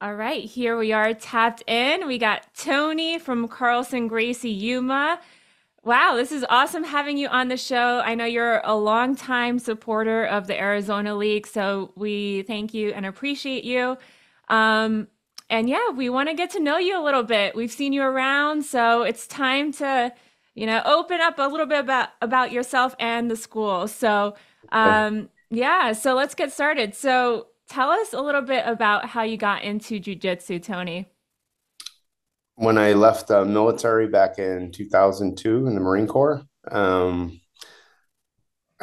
All right, here we are tapped in. We got Tony from Carlson, Gracie, Yuma. Wow, this is awesome having you on the show. I know you're a longtime supporter of the Arizona League, so we thank you and appreciate you. Um, and yeah, we want to get to know you a little bit. We've seen you around, so it's time to, open up a little bit about yourself and the school. So, yeah, so let's get started. So, tell us a little bit about how you got into jiu-jitsu, Tony. When I left the military back in 2002 in the Marine Corps, um,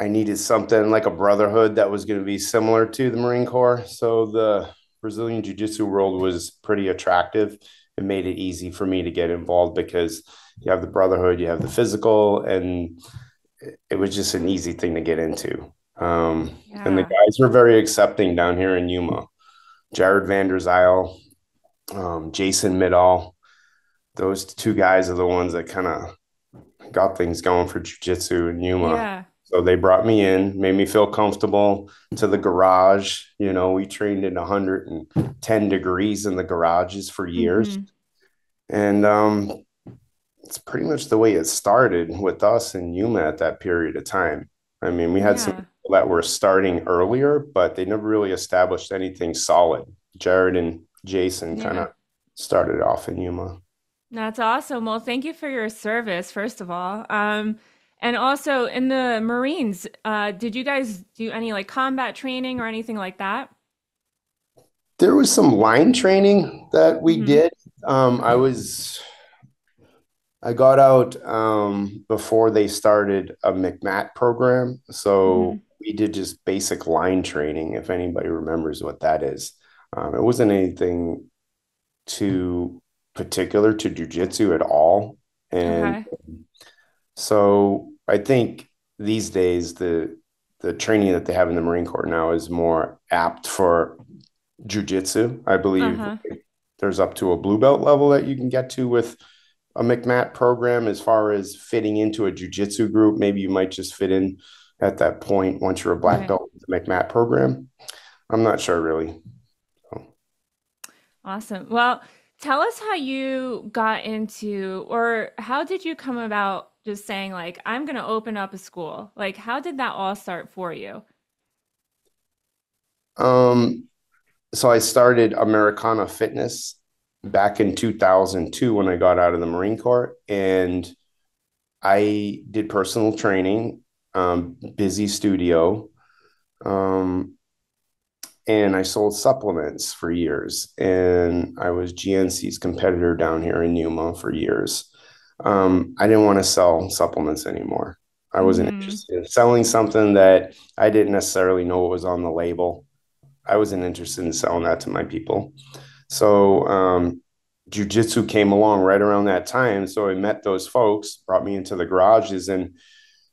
I needed something like a brotherhood that was going to be similar to the Marine Corps. So the Brazilian Jiu-Jitsu world was pretty attractive. It made it easy for me to get involved because you have the brotherhood, you have the physical, and it was just an easy thing to get into. And the Yeah. guys were very accepting down here in Yuma. Jared Van der Zijl, Jason Midall, those two guys are the ones that kind of got things going for jujitsu in Yuma. Yeah. So they brought me in, made me feel comfortable to the garage. We trained in 110 degrees in the garages for years. Hmm. And it's pretty much the way it started with us in Yuma at that period of time. I mean, we had some Yeah. people that were starting earlier, but they never really established anything solid. Jared and Jason kind Yeah. of started off in Yuma. That's awesome. Well, thank you for your service, first of all. And also in the Marines, did you guys do any like combat training or anything like that? There was some line training that we Hmm. did. I got out before they started a McMat program, so Hmm. we did just basic line training. If anybody remembers what that is, it wasn't anything too particular to jujitsu at all, and Okay. so I think these days the training that they have in the Marine Corps now is more apt for jujitsu. I believe Uh-huh. there's up to a blue belt level that you can get to with a McMat program as far as fitting into a jujitsu group. Maybe you might just fit in at that point once you're a black Right. belt with the McMat program. I'm not sure really. So, Awesome. Well, tell us how you got into, or how did you come about just saying like, I'm going to open up a school? Like, how did that all start for you? um, so I started Americana Fitness back in 2002 when I got out of the Marine Corps, and I did personal training, busy studio. Um, and I sold supplements for years. And I was GNC's competitor down here in Yuma for years. I didn't want to sell supplements anymore. I wasn't Hmm. interested in selling something that I didn't necessarily know what was on the label. I wasn't interested in selling that to my people. So jujitsu came along right around that time. So I met those folks, brought me into the garages, and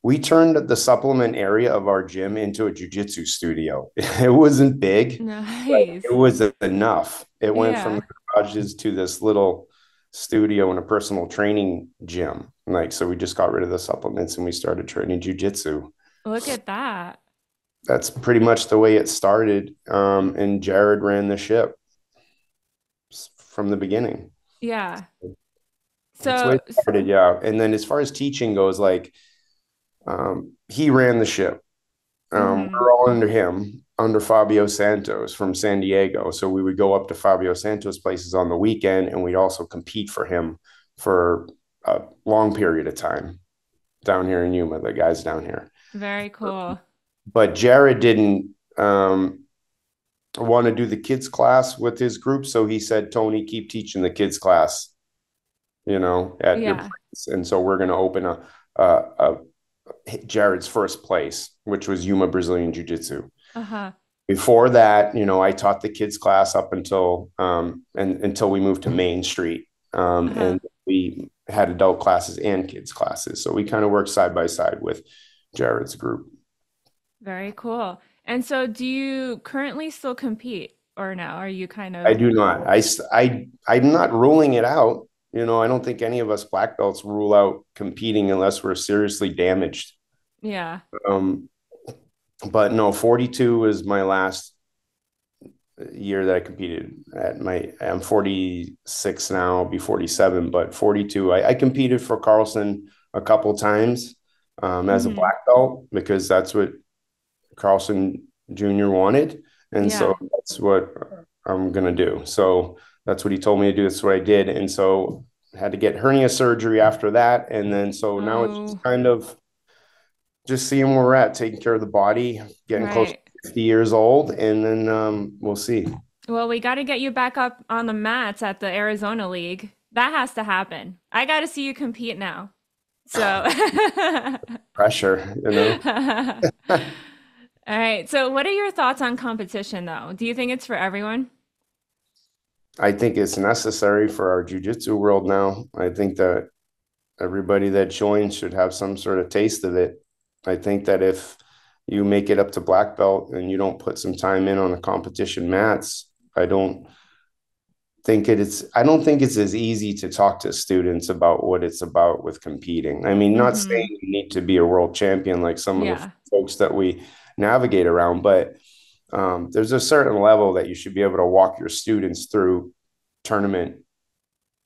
we turned the supplement area of our gym into a jujitsu studio. It wasn't big, but it Nice. was enough. It went from the Yeah. garages to this little studio and a personal training gym. Like, so we just got rid of the supplements and we started training jujitsu. Look at that. That's pretty much the way it started. And Jared ran the ship from the beginning. Yeah. That's the way So, it started, yeah. And then as far as teaching goes, like he ran the ship. mhm. We're all under him, under Fabio Santos from San Diego. So we would go up to Fabio Santos places on the weekend, and we'd also compete for him for a long period of time down here in Yuma, the guys down here. Very cool. But Jared didn't want to do the kids class with his group, so he said, "Tony, keep teaching the kids class, at your Yeah. place." And so we're going to open a Jared's first place, which was Yuma Brazilian Jiu Jitsu. Uh-huh. Before that, I taught the kids class up until we moved to Main Street, Uh-huh. and we had adult classes and kids classes. So we kind of worked side by side with Jared's group. Very cool. And so do you currently still compete or no? Are you kind I of do not. I'm not ruling it out. I don't think any of us black belts rule out competing unless we're seriously damaged. yeah. Um, but no, 42 is my last year that I competed I'm 46 now, I'll be 47, but 42. I competed for Carlson a couple times as a Mm-hmm. black belt because that's what Carlson Jr. wanted. And so Yeah. that's what I'm going to do. So that's what he told me to do. That's what I did. And so I had to get hernia surgery after that. And then so now it's just Oh, kind of just seeing where we're at, taking care of the body, getting close to right. 50 years old, and then we'll see. Well, we got to get you back up on the mats at the Arizona League. That has to happen. I got to see you compete now. So, Pressure, you know. all right. So, what are your thoughts on competition, though? Do you think it's for everyone? I think it's necessary for our jiu-jitsu world now. I think that everybody that joins should have some sort of taste of it. I think that if you make it up to black belt and you don't put some time in on the competition mats, I don't think it's as easy to talk to students about what it's about with competing. I mean, not Mm-hmm. saying you need to be a world champion like some of the Yeah. folks that we navigate around, but there's a certain level that you should be able to walk your students through tournament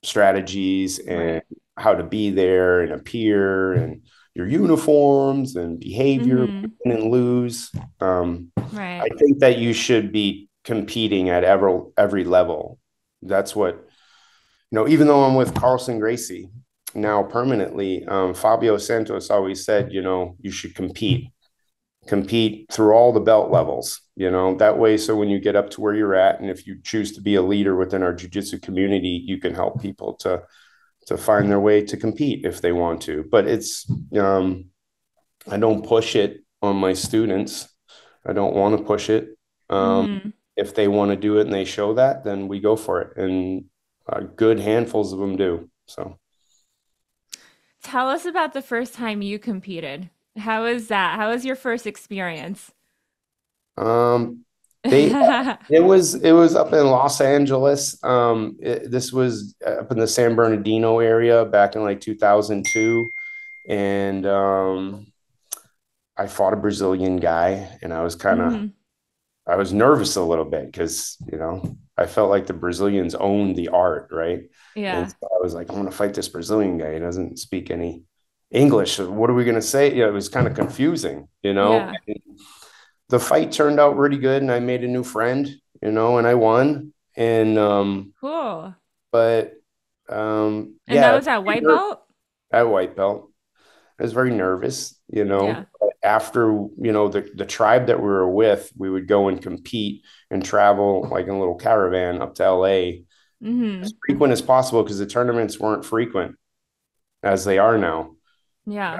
strategies and Right. how to be there and appear and your uniforms and behavior, Mm-hmm. win and lose. I Right. think that you should be competing at every level. That's what, even though I'm with Carlson Gracie now permanently, Fabio Santos always said, you should compete through all the belt levels, that way. So when you get up to where you're at, and if you choose to be a leader within our jiu-jitsu community, you can help people to find their way to compete if they want to. But I don't push it on my students. I don't want to push it. Um, Mm-hmm. if they want to do it and they show that, then we go for it. And good handfuls of them do. So Tell us about the first time you competed. How was that? How was your first experience? um, they it was up in Los Angeles. This was up in the San Bernardino area back in like 2002, and I fought a Brazilian guy, and Mm-hmm. I was nervous a little bit because, I felt like the Brazilians owned the art, right? And Yeah. so I was like, I'm going to fight this Brazilian guy. He doesn't speak any English. What are we going to say? It was kind of confusing, Yeah. And the fight turned out really good, and I made a new friend, and I won. And Cool. but And that yeah, was at white belt? at white belt. I was very nervous, Yeah. After, the tribe that we were with, we would go and compete and travel like in a little caravan up to LA as Mm-hmm. frequent as possible because the tournaments weren't frequent as they are now. Yeah.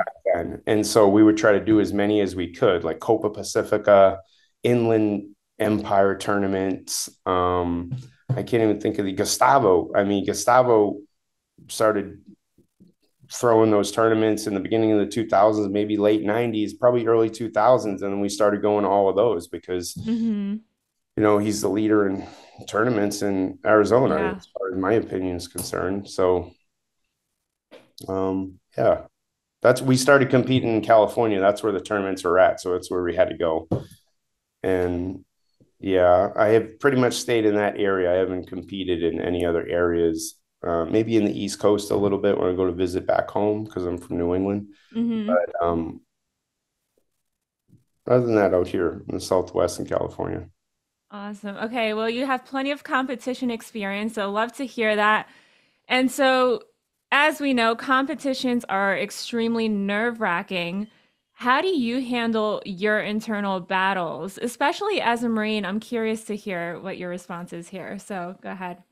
And so we would try to do as many as we could, like Copa Pacifica, Inland Empire tournaments. I can't even think of the Gustavo. I mean, Gustavo started throwing those tournaments in the beginning of the 2000s, maybe late 90s, probably early 2000s. And then we started going to all of those because, Mm-hmm. he's the leader in tournaments in Arizona, Yeah. as far as my opinion is concerned. So, yeah, we started competing in California. That's where the tournaments are at. So that's where we had to go. And yeah, I have pretty much stayed in that area. I haven't competed in any other areas. Maybe in the East Coast a little bit when I go to visit back home because I'm from New England. Mm-hmm. But other than that, out here in the Southwest in California. Awesome. Okay. Well, you have plenty of competition experience, so love to hear that. And so, as we know, competitions are extremely nerve-wracking. How do you handle your internal battles, especially as a Marine? I'm curious to hear what your response is here. So go ahead.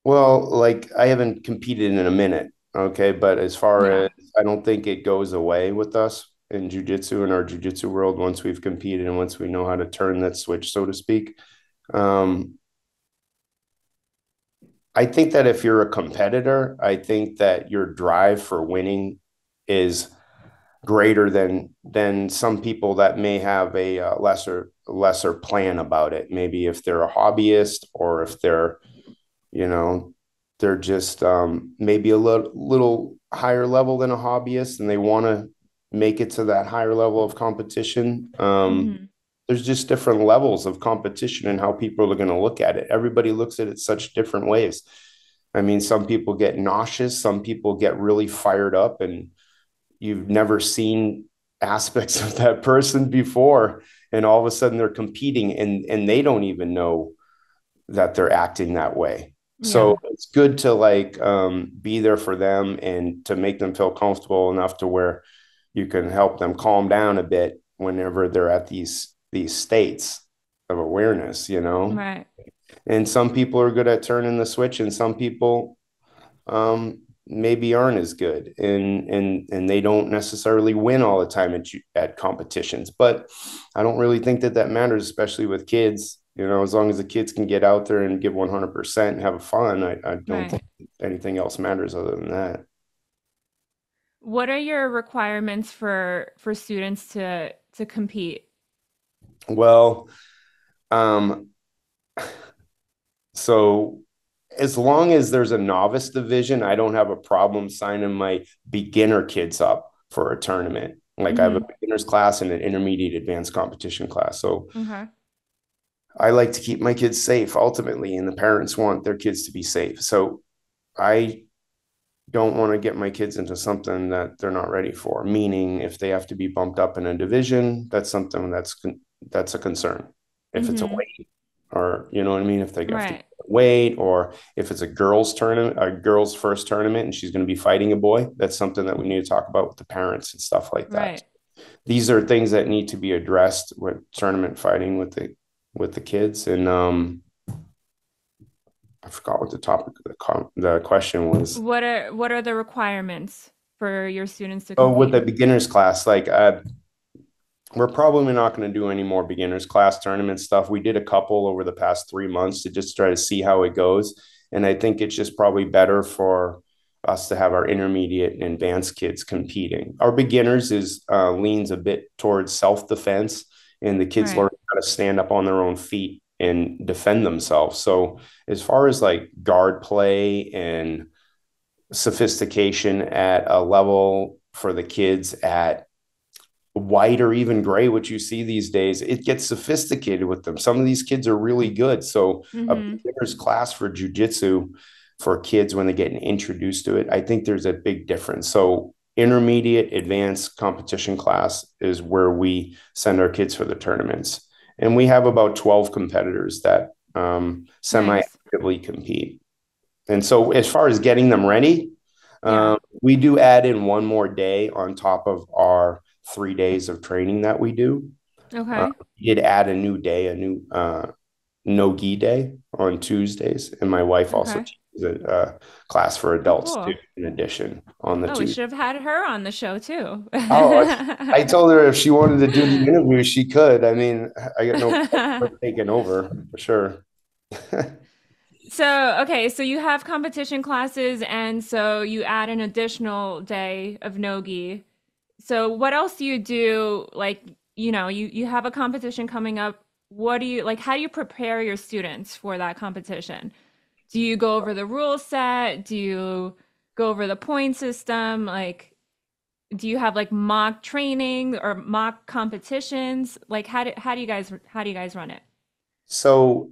Well, like I haven't competed in a minute, okay, but as far Yeah. as I don't think it goes away with us in jujitsu in our jujitsu world once we've competed and once we know how to turn that switch, so to speak. Um, I think that if you're a competitor, I think that your drive for winning is greater than some people that may have a lesser plan about it. Maybe if they're a hobbyist or if you know they're just maybe a little higher level than a hobbyist and they want to make it to that higher level of competition. Mm-hmm. there's just different levels of competition and how people are going to look at it. Everybody looks at it such different ways. I mean, some people get nauseous, some people get really fired up, and you've never seen aspects of that person before. And all of a sudden they're competing and they don't even know that they're acting that way. So Yeah. it's good to like be there for them and to make them feel comfortable enough to where you can help them calm down a bit whenever they're at these states of awareness, you know. Right. And some people are good at turning the switch, and some people maybe aren't as good, and they don't necessarily win all the time at competitions. But I don't really think that that matters, especially with kids. You know, as long as the kids can get out there and give 100% and have fun, I don't Right. think anything else matters other than that. What are your requirements for students to compete? Well, um, so as long as there's a novice division, I don't have a problem signing my beginner kids up for a tournament. Like I have a Mm-hmm. beginners class and an intermediate advanced competition class. So Okay. I like to keep my kids safe ultimately, and the parents want their kids to be safe. So I don't want to get my kids into something that they're not ready for. Meaning, if they have to be bumped up in a division, that's something that's a concern. If it's a Mm-hmm. weight, or you know what I mean, if they have to Right. weight, or if it's a girls tournament, a girls first tournament, and she's going to be fighting a boy, that's something that we need to talk about with the parents and stuff like that. Right. These are things that need to be addressed with tournament fighting with the kids. And I forgot what the topic of the question was. What are the requirements for your students to Oh, with compete? the beginners class, like we're probably not going to do any more beginners class tournament stuff. We did a couple over the past 3 months to just try to see how it goes. And I think it's just probably better for us to have our intermediate and advanced kids competing. Our beginners is leans a bit towards self-defense, and the kids learn Right. how to stand up on their own feet and defend themselves. So as far as like guard play and sophistication at a level for the kids at white or even gray, what you see these days, it gets sophisticated with them. Some of these kids are really good. So a Mm-hmm. beginner's class for jiu-jitsu for kids when they get introduced to it, I think there's a big difference. So intermediate advanced competition class is where we send our kids for the tournaments. And we have about 12 competitors that Nice. semi-actively compete. And so as far as getting them ready, Yeah. we do add in one more day on top of our 3 days of training that we do. Okay. We did add a new day, a new no gi day on Tuesdays, and my wife also Okay. teaches a class for Oh, adults too, cool. in addition on the Oh, we Tuesday. should have had her on the show too. Oh, I told her if she wanted to do the interview, she could. I mean, I got no problem taking over for sure. So, okay, so you have competition classes, and so you add an additional day of no-gi. So, what else do you do? Like, you have a competition coming up. What do you like? How do you prepare your students for that competition? Do you go over the rule set? Do you go over the point system? Like, do you have like mock training or mock competitions? Like, how do you guys run it? So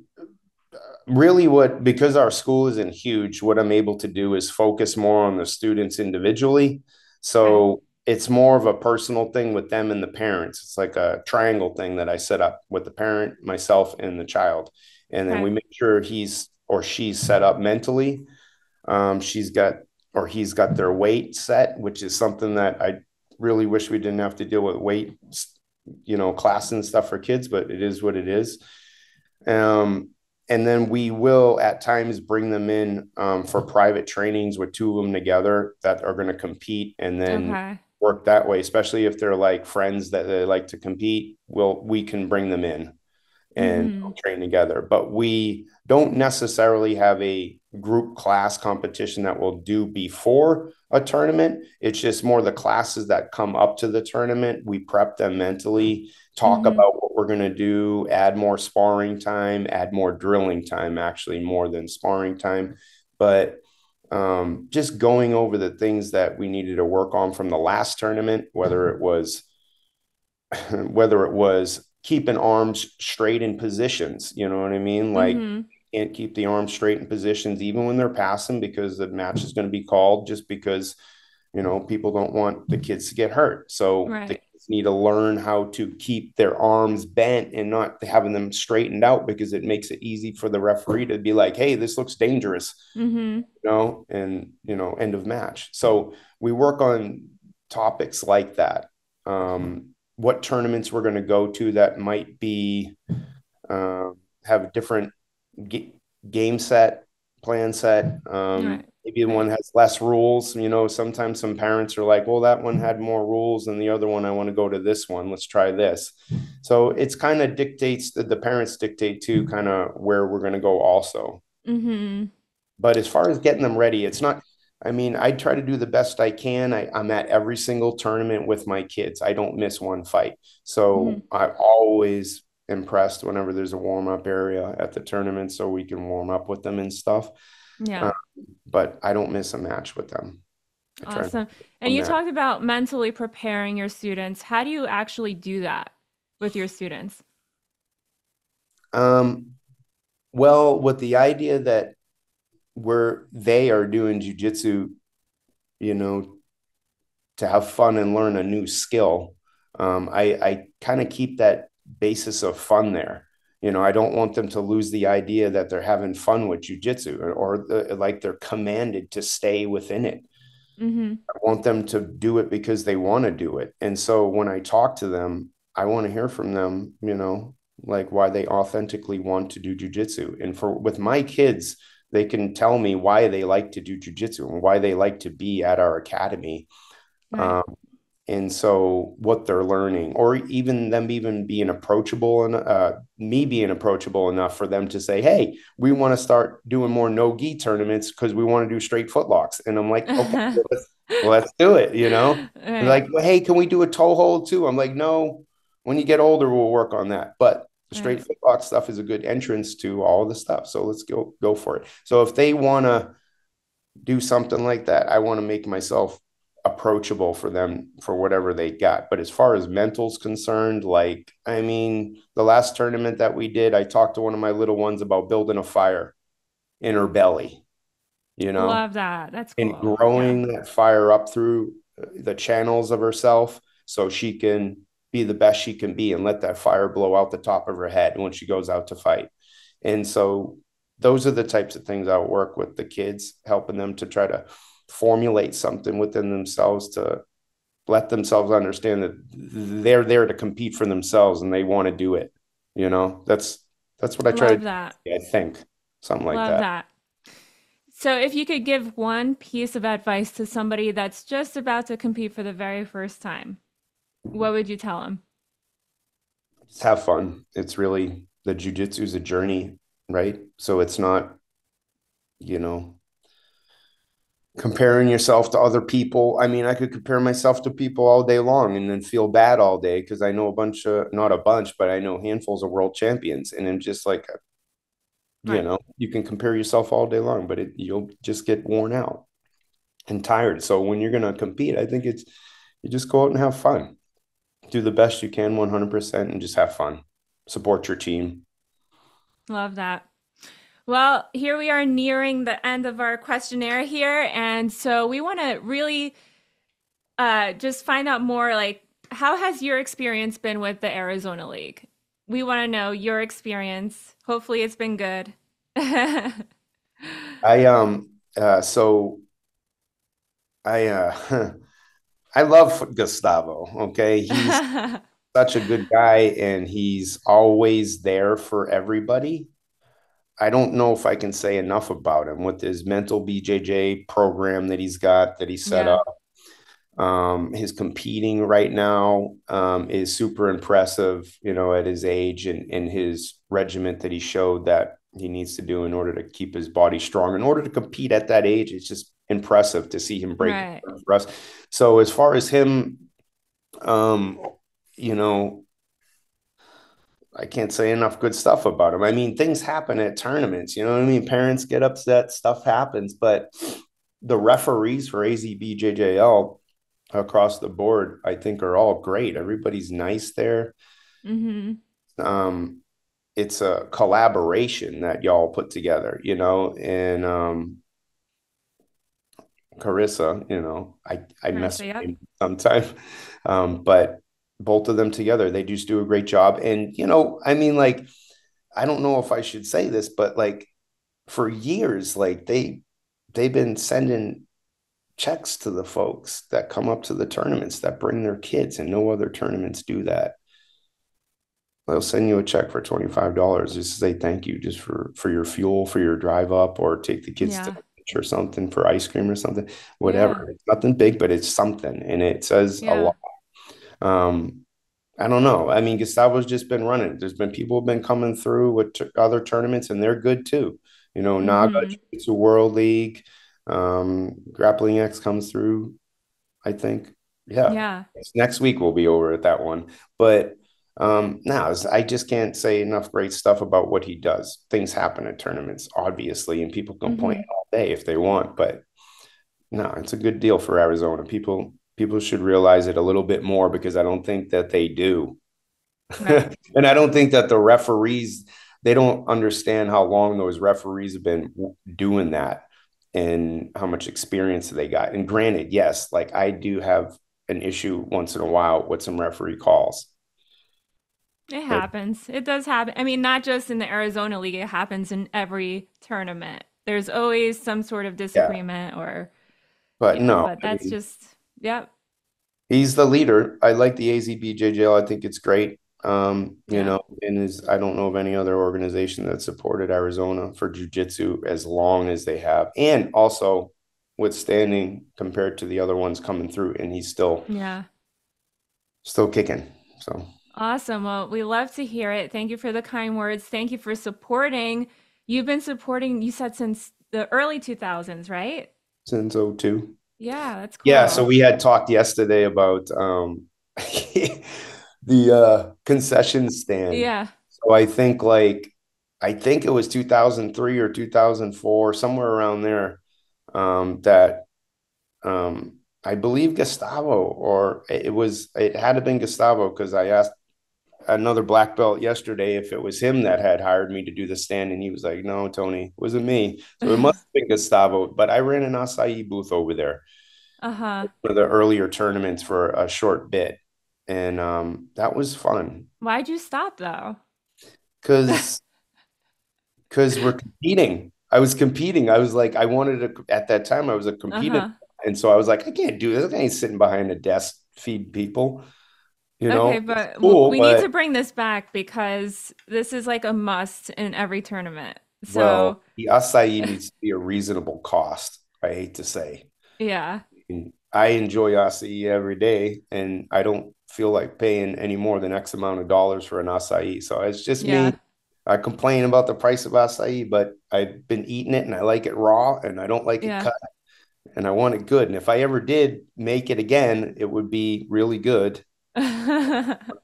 really what because our school isn't huge, what I'm able to do is focus more on the students individually. Okay. So it's more of a personal thing with them and the parents. It's like a triangle thing that I set up with the parent, myself, and the child. And then we Okay. make sure he's or she's set up mentally. She's got or he's got their weight set, which is something that I really wish we didn't have to deal with weight, class and stuff for kids, but it is what it is. Um, and then we will at times bring them in for private trainings with two of them together that are going to compete, and then Okay. work that way, especially if they're like friends that they like to compete. We can bring them in and Mm-hmm. train together. But we don't necessarily have a group class competition that we'll do before a tournament. It's just more the classes that come up to the tournament. We prep them mentally, talk Mm-hmm. about what we're going to do, add more sparring time, add more drilling time, actually, more than sparring time. But just going over the things that we needed to work on from the last tournament, whether it was keeping arms straight in positions. You know what I mean? Like, Mm-hmm. can't keep the arms straight in positions even when they're passing because the match is going to be called just because, people don't want the kids to get hurt. So the Right. kids need to learn how to keep their arms bent and not having them straightened out because it makes it easy for the referee to be like, hey, this looks dangerous, Mm-hmm. and, end of match. So we work on topics like that. What tournaments we're going to go to that might be, uh, have a different game set, plan set. Right. Maybe one Right. has less rules. Sometimes some parents are like, well, that one had more rules than the other one. I want to go to this one. Let's try this. So it's kind of dictates that the parents dictate to kind of where we're going to go also. Mm-hmm. But as far as getting them ready, it's not, I mean, I try to do the best I can. I'm at every single tournament with my kids. I don't miss one fight. Mm-hmm. So I'm always impressed whenever there's a warm up area at the tournament so we can warm up with them and stuff. Yeah. Uh, but I don't miss a match with them. I try Awesome. And on you that. talked about mentally preparing your students. How do you actually do that with your students? Um, well, with the idea that they are doing jujitsu, you know, to have fun and learn a new skill. I kind of keep that basis of fun there. I don't want them to lose the idea that they're having fun with jujitsu like they're commanded to stay within it. Mm-hmm. I want them to do it because they want to do it. And so when I talk to them, I want to hear from them, like why they authentically want to do jujitsu. And with my kids, they can tell me why they like to do jujitsu and why they like to be at our academy. Right. Um, and so what they're learning, or even them even being approachable and me being approachable enough for them to say, hey, we want to start doing more no-gi tournaments because we want to do straight footlocks. And I'm like, okay, let's do it. They're Right. like, well, hey, can we do a toe hold too? I'm like, no, when you get older, we'll work on that. But the straight Right. footlock stuff is a good entrance to all of the stuff. So let's go for it. So if they want to do something like that, I want to make myself approachable for them for whatever they got. But as far as mental's concerned, like, I mean, the last tournament that we did, I talked to one of my little ones about building a fire in her belly, Love that. That's and cool. Yeah. growing that fire up through the channels of herself so she can be the best she can be and let that fire blow out the top of her head when she goes out to fight. And so those are the types of things I'll work with the kids, helping them to try to formulate something within themselves to let themselves understand that they're there to compete for themselves and they want to do it. That's what I try to Love that. do, I think, something like Love that. that. So, if you could give one piece of advice to somebody that's just about to compete for the very first time, what would you tell them? Just have fun. It's really the jujitsu is a journey, right? So it's not, you know, comparing yourself to other people. I mean, I could compare myself to people all day long and then feel bad all day because I know not a bunch, but I know handfuls of world champions. And I'm just like, Right. you can compare yourself all day long, but you'll just get worn out and tired. So when you're going to compete, I think you just go out and have fun, do the best you can 100% and just have fun, support your team. Love that. Well, here we are nearing the end of our questionnaire here. And so we want to really just find out more like, how has your experience been with the Arizona League? We want to know your experience. Hopefully, it's been good. So I I love Gustavo. Okay. He's such a good guy and he's always there for everybody. I don't know if I can say enough about him with his mental BJJ program that he's got that he set Yeah, up. His competing right now is super impressive, at his age and his regiment that he showed that he needs to do in order to keep his body strong. In order to compete at that age, it's just impressive to see him break right. for us. So as far as him, um, you know, I can't say enough good stuff about him. I mean, things happen at tournaments, you know what I mean? Parents get upset, stuff happens, but the referees for AZBJJL across the board, I think, are all great. Everybody's nice there. Mm-hmm. um, it's a collaboration that y'all put together, and Carissa, I mess Carissa, with yep. him sometimes, but both of them together, they just do a great job. And I mean, like, I don't know if I should say this, but like for years, like they've been sending checks to the folks that come up to the tournaments that bring their kids, and no other tournaments do that. They'll send you a check for $25 just to say thank you, just for your fuel, for your drive up, or take the kids to Yeah. lunch or something for ice cream or something, Yeah. whatever. It's nothing big, but it's something, and it says a Yeah. lot. Um, I don't know. I mean, Gustavo's just been running. There's been people have been coming through with other tournaments, and they're good too. Naga Mm-hmm. Jiu-Jitsu World League, Grappling X comes through. I think, yeah, Yeah. next week we'll be over at that one. But no, I just can't say enough great stuff about what he does. Things happen at tournaments, obviously, and people complain Mm-hmm. all day if they want. But no, it's a good deal for Arizona. People should realize it a little bit more because I don't think that they do. Right. And I don't think that the referees, they don't understand how long those referees have been doing that and how much experience they got. And granted, yes, like I do have an issue once in a while with some referee calls. It But happens. It does happen. I mean, not just in the Arizona League, it happens in every tournament. There's always some sort of yeah, disagreement or, but yeah, no, but I that's mean, just, yep. he's the leader. I like the AZBJJL. I think it's great. Yeah. And I don't know of any other organization that supported Arizona for jiu-jitsu as long as they have, and also withstanding compared to the other ones coming through, and he's Yeah. still kicking. So Awesome. Well, we love to hear it. Thank you for the kind words. Thank you for supporting. You've been supporting, you said since the early 2000s, right? since '02. Yeah, that's Yeah, so cool. we had talked yesterday about the concession stand. Yeah. So I think it was 2003 or 2004, somewhere around there, that I believe Gustavo, or it had to been Gustavo because I asked another black belt yesterday if it was him that had hired me to do the stand, and he was like, "No, Tony, it wasn't me." So it must have been Gustavo. But I ran an acai booth over there, Uh-huh. one of the earlier tournaments for a short bit, and that was fun Why'd you stop though? because we're competing. I was competing. I was like, I wanted to at that time. I was a competing, Uh-huh. and so I was like, I can't do this. I ain't sitting behind a desk feed people. Okay, It's but cool, we need to but bring this back because this is like a must in every tournament. well, So, the acai needs to be a reasonable cost. I hate to say. yeah. And I enjoy acai every day, and I don't feel like paying any more than X amount of dollars for an acai. So it's just me. Yeah. I complain about the price of acai, but I've been eating it and I like it raw and I don't like it Yeah. cut and I want it good. And if I ever did make it again, it would be really good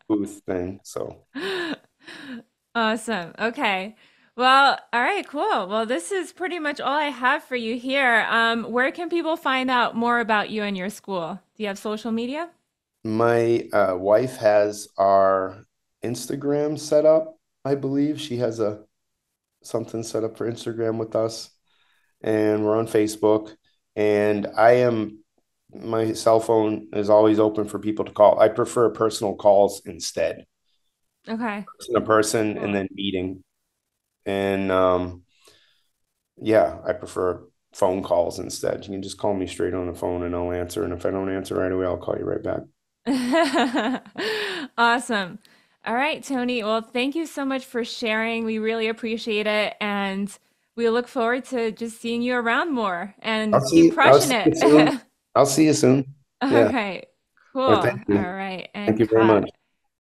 booth thing. So Awesome. Okay. Well, all right, cool. Well, this is pretty much all I have for you here. Where can people find out more about you and your school? Do you have social media? my wife has our Instagram set up. I believe she has a something set up for Instagram with us, and we're on Facebook. And my cell phone is always open for people to call. I prefer personal calls instead, Okay. person to person, and Cool. then meeting. And yeah, I prefer phone calls instead. You can just call me straight on the phone and I'll answer. And if I don't answer right away, I'll call you right back. Awesome. All right, Tony. Well, thank you so much for sharing. We really appreciate it. And we look forward to just seeing you around more and keep I'll crushing see you it. soon. I'll see you soon. All Yeah. right. Cool. Well, All right. thank And you very much. cut.